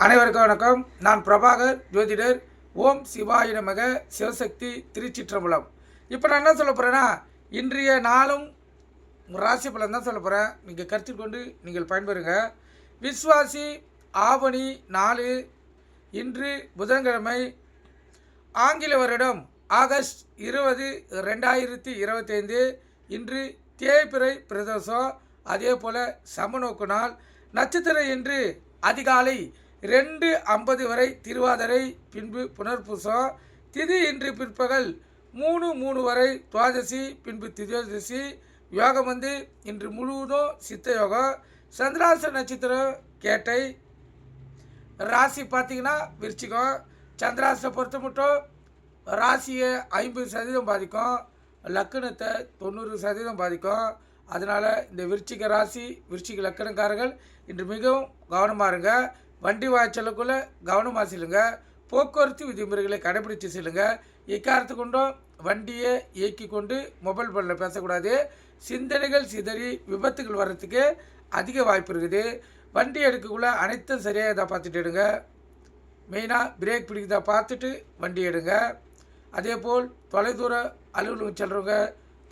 அனைவருக்கும் வணக்கம். நான் பிரபாகர் ஜோதிடர். ஓம் சிவாய நமக. சிவசக்தி திருச்சிற்றம்பலம். இப்போ நான் என்ன சொல்ல போகிறேன்னா, இன்றைய நாளும் ராசி பலன் தான் சொல்ல போகிறேன். நீங்கள் கருத்தில் கொண்டு நீங்கள் பயன்பெறுங்க. விஸ்வாசி ஆவணி 4, இன்று புதன்கிழமை, ஆங்கில வருடம் ஆகஸ்ட் 20, 2025. இன்று தேய்பிறை பிரதோஷம். அதே போல் சமநோக்கு நாள். நட்சத்திரம் இன்று அதிகாலை 2:50 வரை திருவாதிரை, பின்பு புனர்பூசம். திதி இன்று பிற்பகல் 3:03 வரை துவாதசி, பின்பு திரியோதசி. யோகம் இன்று முழுவதும் சித்த யோகம். சந்திராச நட்சத்திரம் கேட்டை. ராசி பார்த்திங்கன்னா விருச்சிகம். சந்திராசை பொறுத்த மட்டும் ராசியை 50% பாதிக்கும், லக்கணத்தை 90% பாதிக்கும். அதனால் இந்த விருச்சிக ராசி, விருச்சிக லக்கணக்காரர்கள் இன்று மிகவும் கவனமாக இருங்க. வண்டி வாய்ச்சலுக்குள்ளே கவனமாக செல்லுங்க. போக்குவரத்து விதிமுறைகளை கடைபிடித்து செல்லுங்க. இக்காரத்து கொண்டும் வண்டியை இயக்கி கொண்டு மொபைல் ஃபோனில் பேசக்கூடாது. சிந்தனைகள் சிதறி விபத்துகள் வர்றதுக்கு அதிக வாய்ப்பு இருக்குது. வண்டி எடுக்கக்குள்ளே அனைத்தும் சரியாக இதாக பார்த்துட்டு எடுங்க. மெயினாக பிரேக் பிடிக்கிறதா பார்த்துட்டு வண்டி எடுங்க. அதேபோல் தொலைதூர அலுவலகம் செல்கிறவங்க,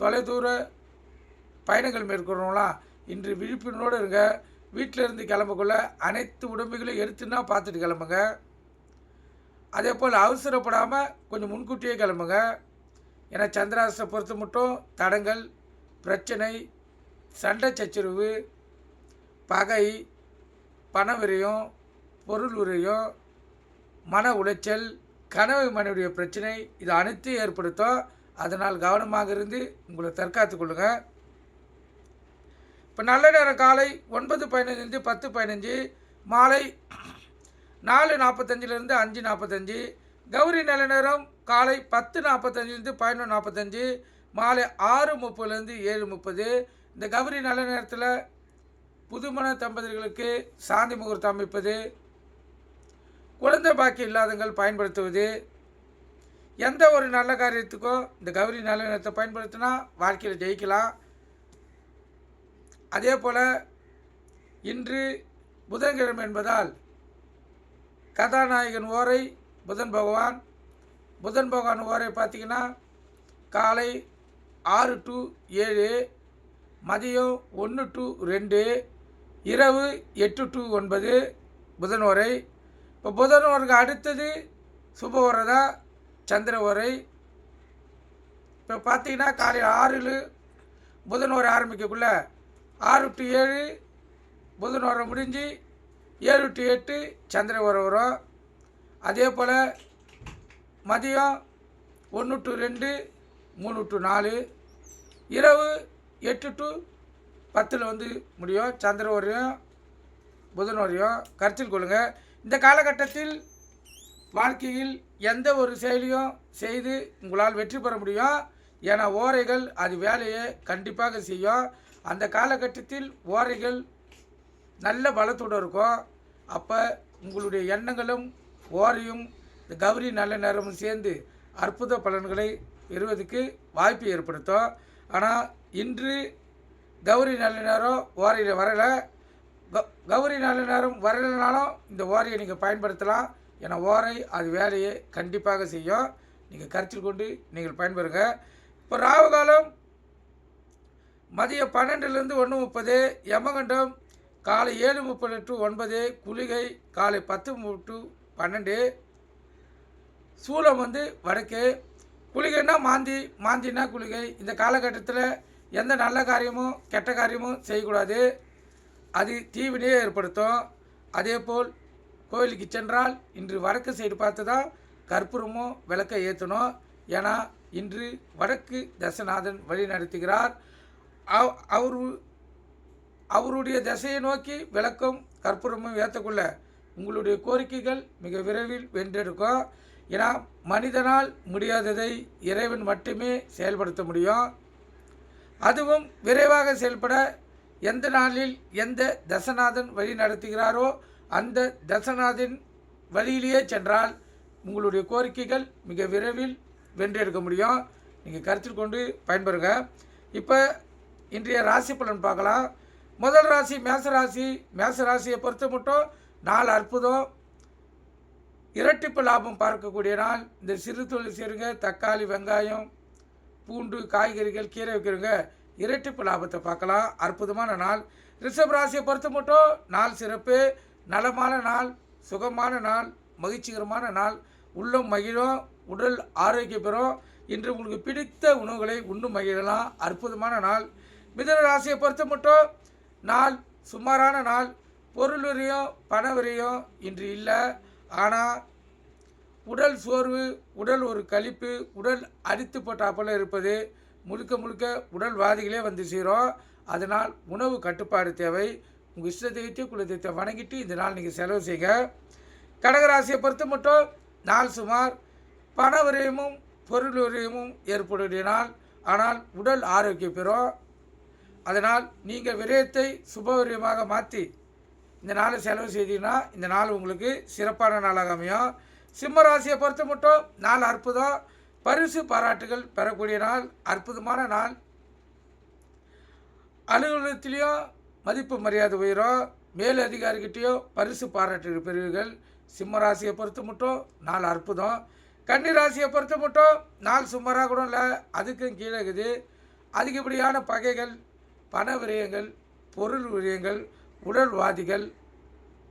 தொலைதூர பயணங்கள் மேற்கொள்கிறவங்களாம் இன்று விழிப்புணர்வோடு இருங்க. வீட்டில் இருந்து கிளம்பக்குள்ள அனைத்து உடம்புகளையும் எடுத்துன்னா பார்த்துட்டு கிளம்புங்க. அதே போல் அவசரப்படாமல் கொஞ்சம் முன்கூட்டியே கிளம்புங்க. ஏன்னா சந்திராசை பொறுத்த மட்டும் தடங்கள், பிரச்சனை, சண்டை சச்சரவு, பகை, பண விரயம், பொருள் விரயம், மன உளைச்சல், கனவு மனைவிடைய பிரச்சனை, இது அனைத்தையும் ஏற்படுத்தும். அதனால் கவனமாக இருந்து உங்களை தற்காத்து கொள்ளுங்கள். இப்போ நல்ல நேரம் காலை 9:15 10:15, மாலை 4:45 5:45. கௌரி நல்ல நேரம் காலை 10:45 11:45, மாலை 6:30 7:30. இந்த கௌரி நல்ல நேரத்தில் புதுமண தம்பதிகளுக்கு சாந்தி முகூர்த்தம் அமைப்பது, குழந்தை பாக்கி இல்லாதவங்கள் பயன்படுத்துவது, எந்த ஒரு நல்ல காரியத்துக்கும் இந்த கௌரி நல்ல நேரத்தை பயன்படுத்தினா வாழ்க்கையில் ஜெயிக்கலாம். அதே போல் இன்று புதன்கிழமை என்பதால் கதாநாயகன் ஓரை புதன் பகவான். புதன் பகவான் ஓரை பார்த்திங்கன்னா காலை 6 to 7, மதியம் 1 to 2, இரவு 8 to 9 புதன் ஓரை. இப்போ புதன் ஓருக்கு அடுத்தது சுப ஓரை தான் சந்திர ஓரை. இப்போ பார்த்திங்கன்னா காலை 6 புதன் ஓரை ஆரம்பிக்கக்குள்ள 6 to 7 புதன் ஓரை முடிஞ்சு 7 to 8 சந்திர ஓரை வரும். அதே போல் மதியம் 1 to 2 3 to 4, இரவு 8 to 10 முடியும் சந்திர ஓரையும் புதன் ஓரையும். கருத்தில் கொள்ளுங்கள். இந்த காலகட்டத்தில் வாழ்க்கையில் எந்த ஒரு செயலையும் செய்து உங்களால் வெற்றி பெற முடியும். ஏன்னா ஓரைகள் அது வேலையை கண்டிப்பாக செய்யும். அந்த காலகட்டத்தில் ஓரைகள் நல்ல பலத்தோடு இருக்கும். அப்போ உங்களுடைய எண்ணங்களும் ஓரையும் இந்த கௌரி நல்ல நேரமும் சேர்ந்து அற்புத பலன்களை பெறுவதற்கு வாய்ப்பு ஏற்படுத்தும். ஆனால் இன்று கௌரி நல்ல நேரம் ஓரையில் வரலை. கௌரி நல்ல நேரம் வரலைனாலும் இந்த ஓரையை நீங்கள் பயன்படுத்தலாம். ஏன்னா ஓரை அது வேலையை கண்டிப்பாக செய்யும். நீங்கள் கருத்தில் கொண்டு நீங்கள் பயன்பெறுங்க. இப்போ ராகு காலம் மதியம் 12 to 1:30, யமகண்டம் காலை 7:30 to 9, குளிகை காலை 10 to 12, சூலம் வடக்கு. குளிகைன்னா மாந்தினா குளிகை. இந்த காலகட்டத்தில் எந்த நல்ல காரியமும் கெட்ட காரியமும் செய்யக்கூடாது. அது தீவினையே ஏற்படுத்தும். அதே போல் கோயிலுக்கு சென்றால் இன்று வடக்கு சைடு பார்த்து தான் கற்பூரமும் விளக்கை ஏற்றணும். ஏன்னா இன்று வடக்கு தசநாதன் வழி நடத்துகிறார். அவருடைய திசையை நோக்கி விளக்கம் கற்பூரமும் ஏற்றக்குள்ள உங்களுடைய கோரிக்கைகள் மிக விரைவில் வென்றெடுக்கும். ஏன்னா மனிதனால் முடியாததை இறைவன் மட்டுமே செயல்படுத்த முடியும். அதுவும் விரைவாக செயல்பட எந்த நாளில் எந்த தசநாதன் வழி நடத்துகிறாரோ அந்த தசநாதன் வழியிலேயே சென்றால் உங்களுடைய கோரிக்கைகள் மிக விரைவில் வென்றெடுக்க முடியும். நீங்கள் கருத்தில் கொண்டு பயன்பெறுங்க. இப்போ இன்றைய ராசி பலன் பார்க்கலாம். முதல் ராசி மேசராசி. மேசராசியை பொறுத்த மட்டும் 4 அற்புதம். இரட்டிப்பு லாபம் பார்க்கக்கூடிய நாள். இந்த சிறு தொழில் செய்கிறங்க, தக்காளி, வெங்காயம், பூண்டு, காய்கறிகள், கீரை வைக்கிறவங்க இரட்டிப்பு லாபத்தை பார்க்கலாம். அற்புதமான நாள். ரிஷப ராசியை பொறுத்த மட்டும் நாள் சிறப்பு. நலமான நாள், சுகமான நாள், மகிழ்ச்சிகரமான நாள். உள்ளம் மகிழும், உடல் ஆரோக்கியம் பெறும். இன்று உங்களுக்கு பிடித்த உணவுகளை உண்டு மகிழலாம். அற்புதமான நாள். மிதுன ராசியை பொறுத்த மட்டும் நாள் சுமாரான நாள். பொருள் விரையும் பண விரையும் இன்று இல்லை. ஆனால் உடல் சோர்வு, உடல் ஒரு கழிப்பு, உடல் அடித்து போட்டாப்போல் இருப்பது முழுக்க முழுக்க உடல்வாதிகளே வந்து சேரும். அதனால் உணவு கட்டுப்பாடு தேவை. உங்கள் இஷ்ட தெய்வத்தை குல தெய்வத்தை வணங்கிட்டு இந்த நாள் நீங்கள் செலவு செய்யுங்க. கடகராசியை பொறுத்த மட்டும் நாள் சுமார். பண விரயமும் பொருள் விரயமும் ஏற்படுகிற நாள். ஆனால் உடல் ஆரோக்கியம் பெறும். அதனால் நீங்கள் விரயத்தை சுப விரயமாக மாற்றி இந்த நாளை செலவு செய்தீங்கன்னா இந்த நாள் உங்களுக்கு சிறப்பான நாளாக அமையும். சிம்ம ராசியை பொறுத்த மட்டும் நாள் அற்புதம். பரிசு பாராட்டுகள் பெறக்கூடிய நாள். அற்புதமான நாள். அலுவலகத்திலையும் மதிப்பு மரியாதை உயரும். மேல் அதிகாரிகிட்டையும் பரிசு பாராட்டு பெறுவீர்கள். சிம்ம ராசியை பொறுத்த மட்டும் நாள் அற்புதம். கன்னி ராசியை பொறுத்த மட்டும் நாள் சுமாராக கூட இல்லை, அதுக்கும் கீழே இருக்குது. அதிகப்படியான பகைகள், பண விரயங்கள், பொருள் விரயங்கள், உடல்வாதிகள்,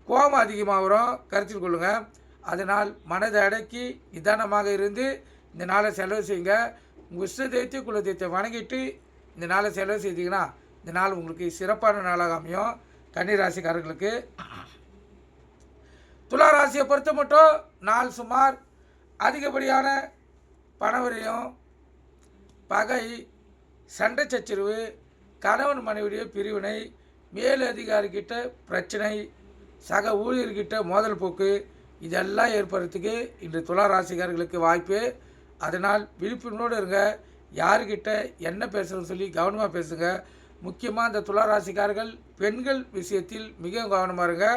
கோபம் அதிகமாக வரும். கருத்தில் கொள்ளுங்கள். அதனால் மனதை அடக்கி நிதானமாக இருந்து இந்த நாளை செலவு செய்யுங்க. உங்கள் இஷ்ட தெய்வத்தை குல தெய்வத்தை வணங்கிட்டு இந்த நாளை செலவு செய்தீங்கன்னா இந்த நாள் உங்களுக்கு சிறப்பான நாளாக அமையும். கன்னி ராசிக்காரர்களுக்கு. துலா ராசியை பொறுத்த மட்டும் நாள் சுமார். அதிகப்படியான பணவரையும், பகை, சண்டை சச்சரவு, கணவன் மனைவியுடைய பிரிவினை, மேல் அதிகாரிக்கிட்ட பிரச்சனை, சக ஊழியர்கிட்ட மோதல் போக்கு, இதெல்லாம் ஏற்படுறதுக்கு இன்று துலா ராசிக்காரர்களுக்கு வாய்ப்பு. அதனால் விழிப்புணர்வோடு இருங்க. யாருக்கிட்ட என்ன பேசுகிறோன்னு சொல்லி கவனமாக பேசுங்க. முக்கியமாக இந்த துலா ராசிக்காரர்கள் பெண்கள் விஷயத்தில் மிக கவனமாக இருங்க.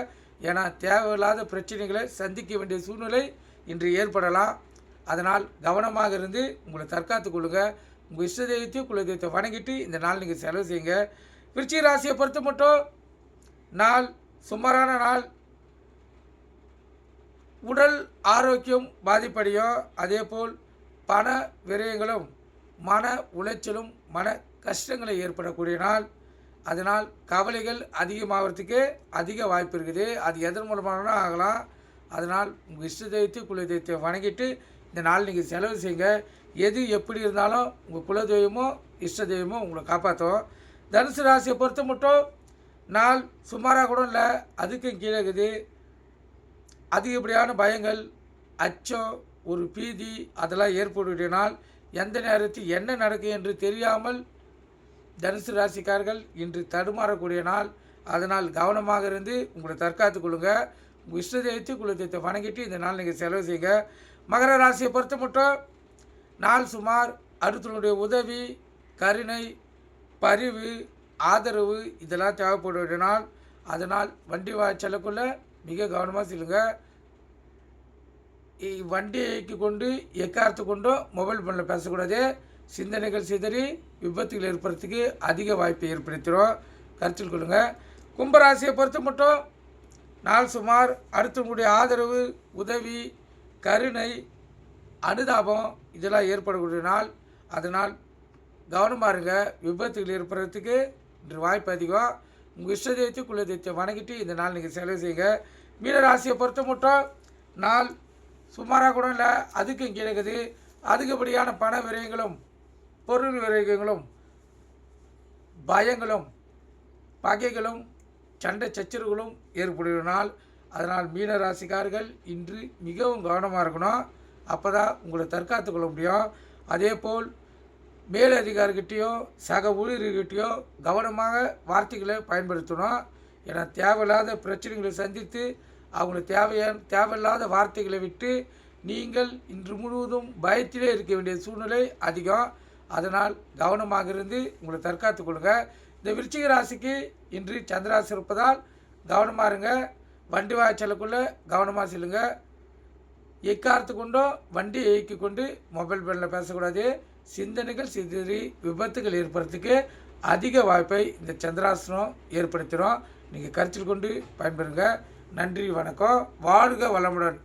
ஏன்னா தேவையில்லாத பிரச்சனைகளை சந்திக்க வேண்டிய சூழ்நிலை இன்று ஏற்படலாம். அதனால் கவனமாக இருந்து உங்களை தற்காத்து கொள்ளுங்க. உங்கள் இஷ்ட தெய்வத்தையும் குல தெய்வத்தை வணங்கிட்டு இந்த நாள் நீங்கள் செலவு செய்யுங்க. விருச்சிக ராசியை பொறுத்த மட்டும் நாள் சுமாரான நாள். உடல் ஆரோக்கியம் பாதிப்படையும். அதேபோல் பண விரயங்களும் மன உளைச்சலும் மன கஷ்டங்களை ஏற்படக்கூடிய நாள். அதனால் கவலைகள் அதிகமாகிறதுக்கு அதிக வாய்ப்பு இருக்குது. அது எதன் மூலமான ஆகலாம். அதனால் உங்கள் இஷ்ட தெய்வத்தை குல தெய்வத்தை வணங்கிட்டு இந்த நாள் நீங்கள் செலவு செய்யுங்க. எது எப்படி இருந்தாலும் உங்கள் குல தெய்வமோ இஷ்ட தெய்வமோ உங்களை காப்பாற்றும். தனுசு ராசியை பொறுத்த மட்டும் நாள் சுமாராக கூட இல்லை, அதுக்கும் கீழே இருக்குது. அதிகப்படியான பயங்கள், அச்சம், ஒரு பீதி அதெல்லாம் ஏற்படுகிற நாள். எந்த நேரத்தில் என்ன நடக்கும் என்று தெரியாமல் தனுசு ராசிக்காரர்கள் இன்று தடுமாறக்கூடிய நாள். அதனால் கவனமாக இருந்து உங்களை தற்காத்து கொள்ளுங்க. உங்கள் இஷ்ட தெய்வத்தை குல தெய்வத்தை வணங்கிட்டு இந்த நாள் நீங்கள் செலவு செய்யுங்க. மகர ராசியை பொறுத்த மட்டும் நாள் சுமார். அடுத்தவனுடைய உதவி, கருணை, பரிவு, ஆதரவு இதெல்லாம் தேவைப்படுகிற நாள். அதனால் வண்டி செல்லக்குள்ள மிக கவனமாக செல்லுங்க. வண்டியை கொண்டு எக்காரத்து கொண்டோ மொபைல் ஃபோனில் பேசக்கூடாது. சிந்தனைகள் சிதறி விபத்துகள் ஏற்படுறதுக்கு அதிக வாய்ப்பை ஏற்படுத்திடும். கருத்தில் கொள்ளுங்கள். கும்பராசியை பொறுத்த மட்டும் நாள் சுமார். அடுத்தவங்களுடைய ஆதரவு, உதவி, கருணை, அனுதாபம் இதெல்லாம் ஏற்படக்கூடிய நாள். அதனால் கவனமாக இருங்க. விபத்துகள் ஏற்படுறதுக்கு இன்று வாய்ப்பு அதிகம். உங்கள் இஷ்ட தெய்வத்தை குல தெய்வத்தை வணங்கிட்டு இந்த நாள் நீங்கள் செலவு செய்யுங்க. மீனராசியை பொறுத்த மட்டும் நாள் சுமாராக கூட இல்லை, அதுக்கும் கிடைக்குது. அதிகப்படியான பண விரயங்களும் பொருள் விரயங்களும் பயங்களும் பகைகளும் சண்டை சச்சரவுகளும் ஏற்படுகிற நாள். அதனால் மீனராசிக்காரர்கள் இன்று மிகவும் கவனமாக இருக்கணும். அப்போ தான் உங்களை தற்காத்து கொள்ள முடியும். அதே போல் மேலதிகாரிகிட்டையோ சக ஊழியர்கிட்டையோ கவனமாக வார்த்தைகளை பயன்படுத்தணும். ஏன்னா தேவையில்லாத பிரச்சனைகளை சந்தித்து அவங்களை தேவையில்லாத வார்த்தைகளை விட்டு நீங்கள் இன்று முழுவதும் பயத்திலே இருக்க வேண்டிய சூழ்நிலை அதிகம். அதனால் கவனமாக இருந்து உங்களை தற்காத்து கொள்ளுங்க. இந்த விருச்சிக ராசிக்கு இன்று சந்திராசி இருப்பதால் கவனமாக இருங்க. வண்டி செல்லக்குள்ளே கவனமாக செல்லுங்க. எக்காரத்து கொண்டோ வண்டியை இயக்கி கொண்டு மொபைல் ஃபோனில் பேசக்கூடாது. சிந்தனைகள் சிதறி விபத்துகள் ஏற்படுறதுக்கு அதிக வாய்ப்பை இந்த சந்திராசனம் ஏற்படுத்திடும். நீங்கள் கருத்தில் கொண்டு பயன்பெறுங்க. நன்றி, வணக்கம். வாழ்க வளமுடன்.